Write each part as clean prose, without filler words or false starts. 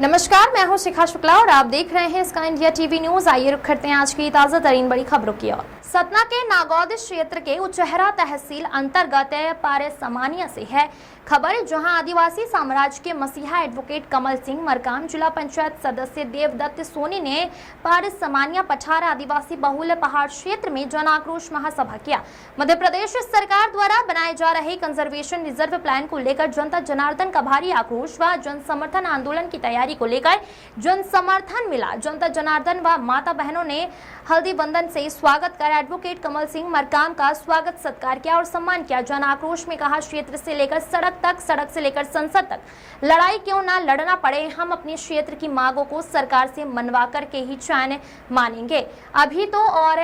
नमस्कार, मैं हूं शिखा शुक्ला और आप देख रहे हैं स्काई इंडिया टीवी न्यूज। आइए रुक करते हैं आज की ताजा तरीन बड़ी खबरों की ओर। सतना के नागौद क्षेत्र के उचहरा तहसील अंतर्गत पारे समानिया से है खबर, जहां आदिवासी साम्राज्य के मसीहा एडवोकेट कमल सिंह मरकाम, जिला पंचायत सदस्य देवदत्त सोनी ने पारे समानिया पठार आदिवासी बहुल पहाड़ क्षेत्र में जन आक्रोश महासभा किया। मध्य प्रदेश सरकार द्वारा बनाए जा रहे कंजर्वेशन रिजर्व प्लान को लेकर जनता जनार्दन का भारी आक्रोश व जन समर्थन आंदोलन की तैयारी को लेकर जन समर्थन मिला। जनता जनार्दन व माता बहनों ने हल्दी बंधन से स्वागत कर एडवोकेट कमल सिंह मरकाम का स्वागत सत्कार किया और सम्मान किया। जन आक्रोश में कहा, क्षेत्र से लेकर सड़क तक, सड़क से लेकर संसद तक लड़ाई क्यों ना लड़ना पड़े, हम अपने क्षेत्र की मांगों को सरकार से मनवा कर के ही चैन मानेंगे। अभी तो और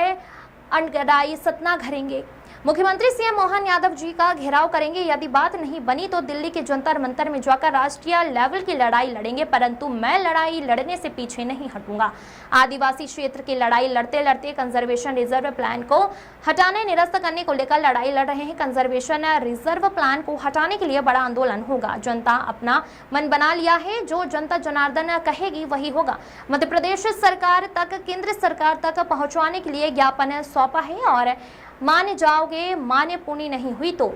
अनगढ़ाई सतना घरेंगे। मुख्यमंत्री सीएम मोहन यादव जी का घेराव करेंगे। यदि बात नहीं बनी तो दिल्ली के जंतर मंतर में जाकर राष्ट्रीय लेवल की लड़ाई लड़ेंगे, परंतु मैं लड़ाई लड़ने से पीछे नहीं हटूंगा। आदिवासी क्षेत्र की लड़ाई लड़ते लड़ते कंजर्वेशन रिजर्व प्लान को हटाने, निरस्त करने को लेकर लड़ाई लड़ रहे हैं। कंजर्वेशन रिजर्व प्लान को हटाने के लिए बड़ा आंदोलन होगा। जनता अपना मन बना लिया है, जो जनता जनार्दन कहेगी वही होगा। मध्य प्रदेश सरकार तक, केंद्र सरकार तक पहुंचाने के लिए ज्ञापन सौंपा है और मान जाओगे, माने पूरी नहीं हुई तो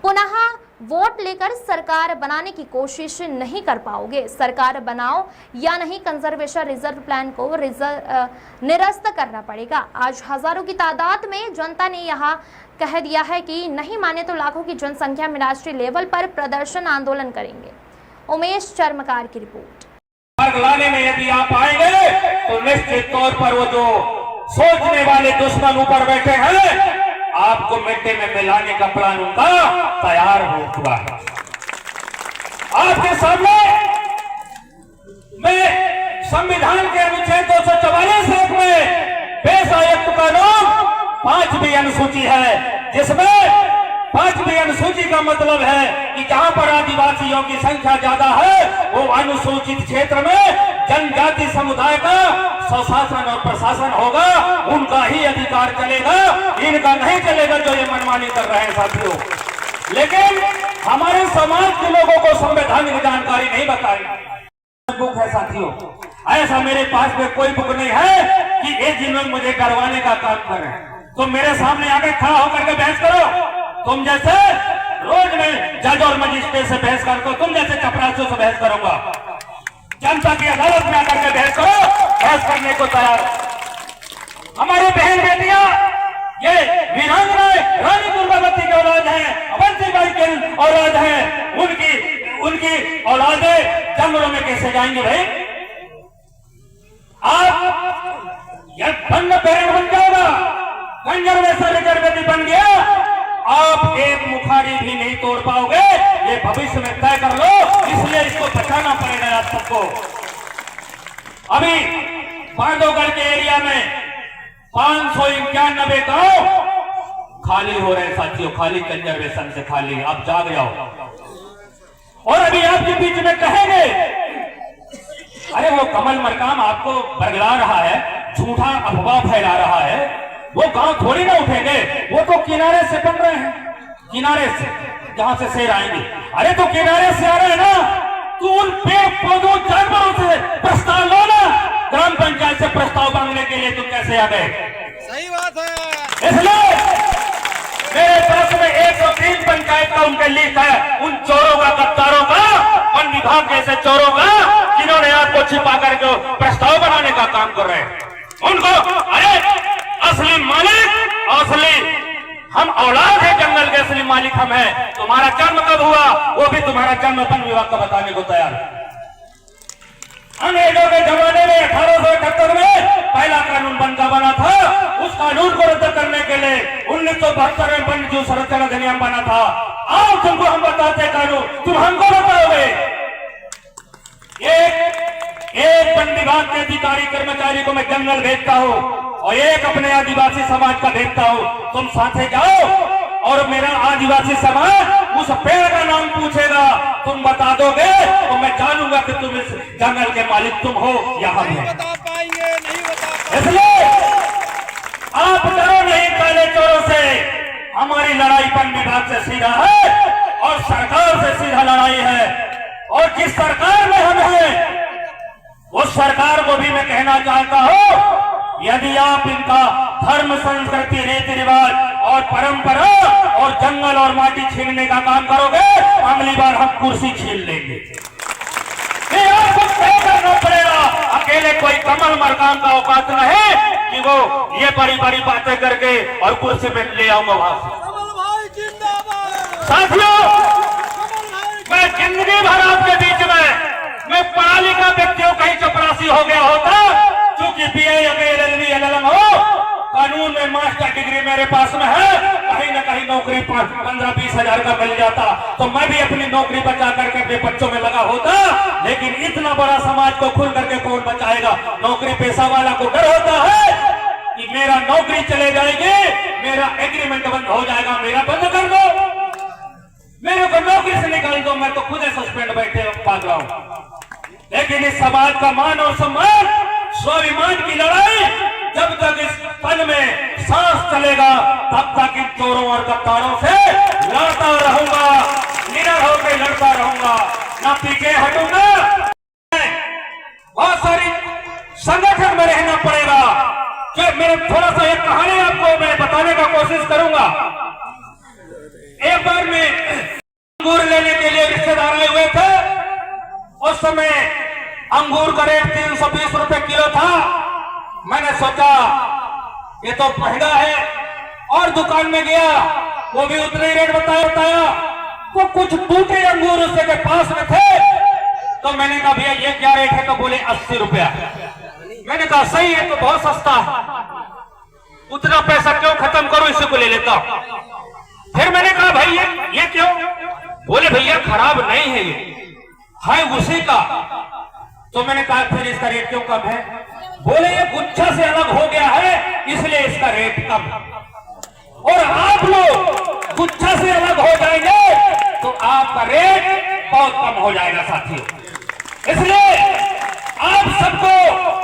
पुनः वोट लेकर सरकार बनाने की कोशिश नहीं कर पाओगे। सरकार बनाओ या नहीं, कंजर्वेशन रिजर्व प्लान को निरस्त करना पड़ेगा। आज हजारों की तादाद में जनता ने यहाँ कह दिया है कि नहीं माने तो लाखों की जनसंख्या में राष्ट्रीय लेवल पर प्रदर्शन आंदोलन करेंगे। उमेश चर्मकार की रिपोर्ट। लाने में यदि आप आएंगे तो निश्चित तौर पर वो जो सोचने वाले दुश्मन ऊपर बैठे हैं, आपको मिट्टी में मिलाने का प्लान उनका तैयार हो चुका है। आपके सामने मैं संविधान के अनुच्छेद 244 में पेश आयुक्त कानून 5वीं अनुसूची है, जिसमें 5वीं अनुसूची का मतलब है कि जहां पर आदिवासियों की संख्या ज्यादा है, वो अनुसूचित क्षेत्र में जनजाति समुदाय का स्वशासन और प्रशासन होगा, उनका ही अधिकार चलेगा, इनका नहीं चलेगा जो ये मनमानी कर रहे हैं साथियों। लेकिन हमारे समाज के लोगों को संवैधानिक जानकारी नहीं बताई। बुक है साथियों, ऐसा मेरे पास में कोई बुक नहीं है कि ये जिन्होंने मुझे करवाने का काम करें। तो मेरे सामने आके खड़ा होकर के बहस करो। तुम जैसे रोज में जज और मजिस्ट्रेट से बहस करते हो, तुम जैसे चपरासियों से बहस करूंगा। जनता की अदालत में आकर के बहस करो, बहस करने को तैयार। हमारी बहन बेटियां ये वीरांगनाएं रानी दुर्गावती की औलाद है, अवंतीबाई की औलाद है, उनकी औलादें जंगलों में कैसे जाएंगे भाई? आप ये बंद पेरेंट बन जाओगा, कंजर्वेशन रिजर्व बन गया, आप एक मुखारी भी नहीं तोड़ पाओगे, ये भविष्य में तय कर लो। इसलिए इसको बचाना पड़ेगा आप सबको। अभी बांधवगढ़ के एरिया में 591 गांव खाली हो रहे हैं साथियों, खाली कंजर्वेशन से खाली। आप जाग जाओ। और अभी आपके बीच में कहेंगे, अरे वो कमल मरकाम आपको बरगला रहा है, झूठा अफवाह फैला रहा है, वो गांव थोड़ी ना उठेंगे, वो तो किनारे से बन रहे हैं, किनारे से जहां से शेर आएंगे। अरे तो किनारे से आ रहे हैं ना, तो उन पेड़ पौधों जानवरों से प्रस्ताव लो ना। ग्राम पंचायत से प्रस्ताव मांगने के लिए तुम कैसे आ गए? सही बात है। इसलिए मेरे पास में 103 पंचायत का उनके लिस्ट है, उन चोरों का, गद्दारों का, वन विभाग जैसे चोरों का, जिन्होंने आपको छिपा करके प्रस्ताव बनाने का काम कर रहे हैं। उनको अरे असली मालिक, असली हम औलाद है जंगल के, असली मालिक हम हैं। तुम्हारा जन्म कब हुआ, वो भी तुम्हारा जन्म वन विभाग का बताने को तैयार है। अंग्रेजों के जमाने में 1878 में पहला कानून बना था। उस कानून को रद्द करने के लिए 1972 में वन्य जीव संरक्षण अधिनियम बना था। आओ तुमको हम बताते कानून, तुम हमको बताओगे। एक वन विभाग के अधिकारी कर्मचारी को मैं जंगल भेजता हूँ और एक अपने आदिवासी समाज का भेजता हूँ। तुम साथे जाओ और मेरा आदिवासी समाज उस पेड़ का नाम पूछेगा, तुम बता दोगे तो मैं जानूंगा कि तुम इस जंगल के मालिक तुम हो या हम हैं। बता पाएंगे, नहीं बता पाएंगे। इसलिए आप डरो नहीं काले चोरों से। हमारी लड़ाई वन विभाग से सीधा है और सरकार से सीधा लड़ाई है। और जिस सरकार में हम हैं सरकार को भी मैं कहना चाहता हूं, यदि आप इनका धर्म, संस्कृति, रीति रिवाज और परंपरा और जंगल और माटी छीनने का काम करोगे, अगली बार हम कुर्सी छीन लेंगे। ये आपको तय करना पड़ेगा। अकेले कोई कमल मरकाम का औकात नहीं कि वो ये बड़ी बड़ी बातें करके और कुर्सी में ले आऊंगा वहां से। कमल भाई जिंदाबाद। साथियों, कमल भाई मैं जिंदगी भर आपके बीच में मैं पढ़ा लिखा व्यक्तियों कहीं चपरासी हो गया होता, क्योंकि BA, MA, LLB, LLM हो, कानून में मास्टर डिग्री मेरे पास में है, कहीं ना कहीं नौकरी 15-20 हजार का मिल जाता तो मैं भी अपनी नौकरी बचा करके अपने बच्चों में लगा होता। लेकिन इतना बड़ा समाज को खुल करके कौन बचाएगा? नौकरी पेशा वाला को डर होता है कि मेरा नौकरी चले जाएगी, मेरा एग्रीमेंट बंद हो जाएगा, मेरा बंद कर दो, मेरे को नौकरी से निकाल दो, मैं तो खुद सस्पेंड बैठे भाग रहा हूं। लेकिन इस समाज का मान और सम्मान, स्वाभिमान की लड़ाई जब तक इस तन में सांस चलेगा तब तक इन चोरों और गद्दारों से लड़ता रहूंगा, निडर होकर लड़ता रहूंगा, ना पीछे हटूंगा। बहुत सारी संगठन में रहना पड़ेगा। जो मेरे थोड़ा सा एक कहानी आपको मैं बताने का कोशिश करूंगा। एक बार में अंगूर लेने के लिए रिश्तेदार आए हुए थे। उस समय अंगूर का रेट 320 रुपए किलो था। मैंने सोचा ये तो महंगा है, और दुकान में गया, वो भी उतने ही रेट बताया। तो कुछ टूटे अंगूर उसके के पास में थे, तो मैंने कहा भैया ये क्या रेट है? तो बोले 80 रुपया। मैंने कहा सही है, तो बहुत सस्ता है, उतना पैसा क्यों खत्म करो, इसी को ले लेता हूं। फिर मैंने कहा भाई ये क्यों? बोले भैया खराब नहीं है, ये है उसी का। तो मैंने कहा फिर इसका रेट क्यों कम है? बोले ये गुच्छा से अलग हो गया है इसलिए इसका रेट कम। और आप लोग गुच्छा से अलग हो जाएंगे तो आपका रेट बहुत कम हो जाएगा साथियों। इसलिए आप सबको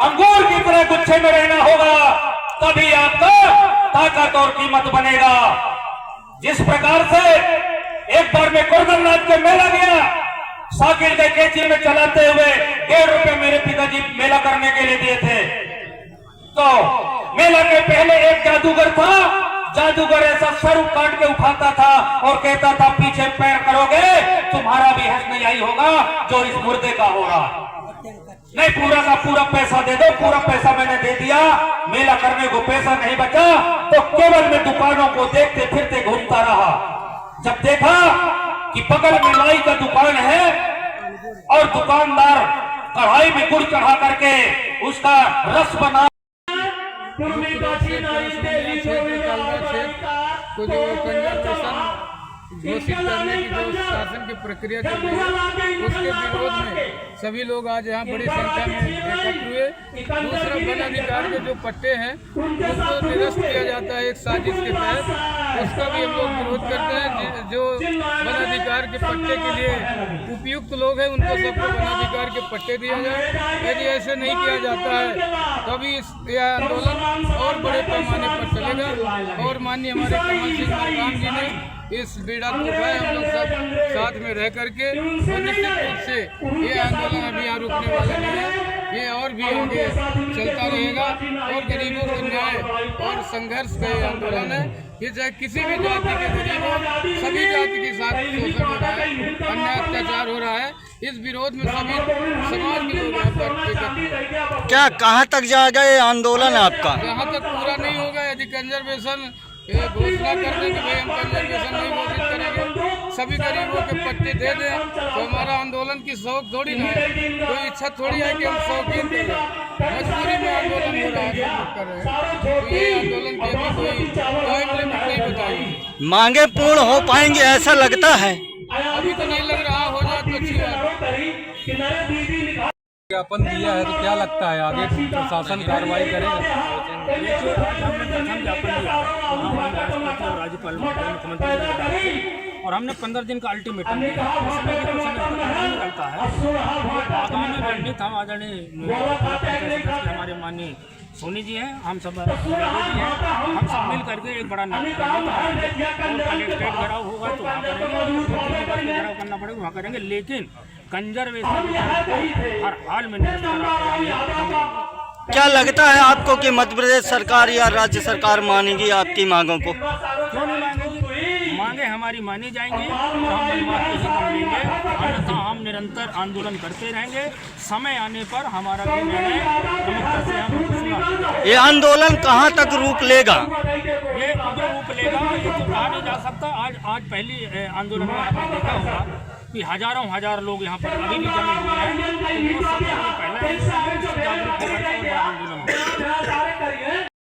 अंगूर की तरह गुच्छे में रहना होगा, तभी आपका ताकत और कीमत बनेगा। जिस प्रकार से एक बार में कुर्दलनाथ के मेला गया, साकिर के केची में चलाते हुए 1.5 रुपए मेरे पिताजी मेला करने के लिए दिए थे। तो मेला के पहले एक जादूगर था। जादूगर ऐसा सर काट के उठाता था और कहता था पीछे पैर करोगे तुम्हारा भी हश्र यही होगा जो इस मुर्दे का हो रहा। नहीं, पूरा का पूरा पैसा दे दो। पूरा पैसा मैंने दे दिया। मेला करने को पैसा नहीं बचा तो केवल मैं दुकानों को देखते फिरते घूमता रहा। जब देखा कि बगल में नाई का दुकान है और दुकानदार कढ़ाई में गुड़ चढ़ा करके उसका रस बना को जो कंजरवेशन घोषित करने की जो शासन की प्रक्रिया चल रही है उसके विरोध में सभी लोग आज यहाँ बड़ी संख्या में एकत्र हुए। दूसरा, वन अधिकार के जो पट्टे हैं उसको निरस्त किया जाता है एक साजिश के तहत, उसका भी हम लोग विरोध करते हैं। जो वन अधिकार के पट्टे के लिए उपयुक्त लोग हैं उनको सबको वन अधिकार के पट्टे दिया जाए। यदि ऐसे नहीं किया जाता है तभी यह आंदोलन और बड़े पैमाने पर चलेगा। और माननीय हमारे कमल सिंह मरकाम जी ने इस बीड़ा को उठाए, हम लोग सब साथ में रह करके, और निश्चित रूप से ये आंदोलन अभी यहाँ रुकने वाला नहीं है, ये और भी आगे चलता रहेगा। और गरीबों के न्याय और संघर्ष का ये आंदोलन है। ये चाहे किसी भी जाति के गरीब हो, सभी जाति के साथ शोषण हो रहा है, अन्याय अत्याचार हो रहा है। इस विरोध में सभी समाज के लोग यहाँ पर एकत्र। क्या कहाँ तक जाएगा ये आंदोलन आपका? जहाँ तक पूरा नहीं होगा, यदि कंजर्वेशन घोषणा कर दें कि भाई हम कंजर्वेशन नहीं घोषित करेंगे, सभी गरीबों के पट्टे दे दें, तो हमारा आंदोलन की शौक थोड़ी ना है, कोई इच्छा थोड़ी है कि हम शौकीन कर रहे हैं, मजबूरी में आंदोलन हो रहा है, हम कर रहे हैं। तो ये आंदोलन की अभी कोई टाइम लिमिट नहीं बताई। मांगे पूर्ण हो पाएंगे ऐसा लगता है? अभी तो नहीं लग रहा, हो जाए तो अच्छी बात। ज्ञापन दिया है तो क्या लगता है आगे प्रशासन कार्रवाई करेगा? राज्यपाल मुख्यमंत्री और हमने 15 दिन का अल्टीमेटम दिया। निकलता है आगामी रणनीति हम आदरणीय हमारे माननीय सोनी जी हैं, हम सब जी हैं, हम सब मिल करके एक बड़ा नाटक कलेक्ट्रेट घेराव होगा तो वहाँ करेंगे, घेराव करना पड़ेगा वहाँ करेंगे। लेकिन कंजर्वेशन हर हाल में निरस्त करा के हम क्या लगता है आपको कि मध्य प्रदेश सरकार या राज्य सरकार मानेगी आपकी मांगों को? क्यों नहीं मांगेगी? मांगे हमारी मानी जाएंगी तो हम मनवा के ही काम लेंगे, अन्यथा हम निरंतर आंदोलन करते रहेंगे। समय आने पर हमारा भी निर्णय प्रमुखता से हम सुना। ये आंदोलन कहाँ तक रूप लेगा? ये जो रूप लेगा ये तो कहा नहीं जा सकता। आज पहली आंदोलन में आपने देखा होगा कि हजार लोग यहाँ पर अभी भी जमे हुए हैं। तो वो सब पहले जागरूक होकर और बड़ा आंदोलन होगा।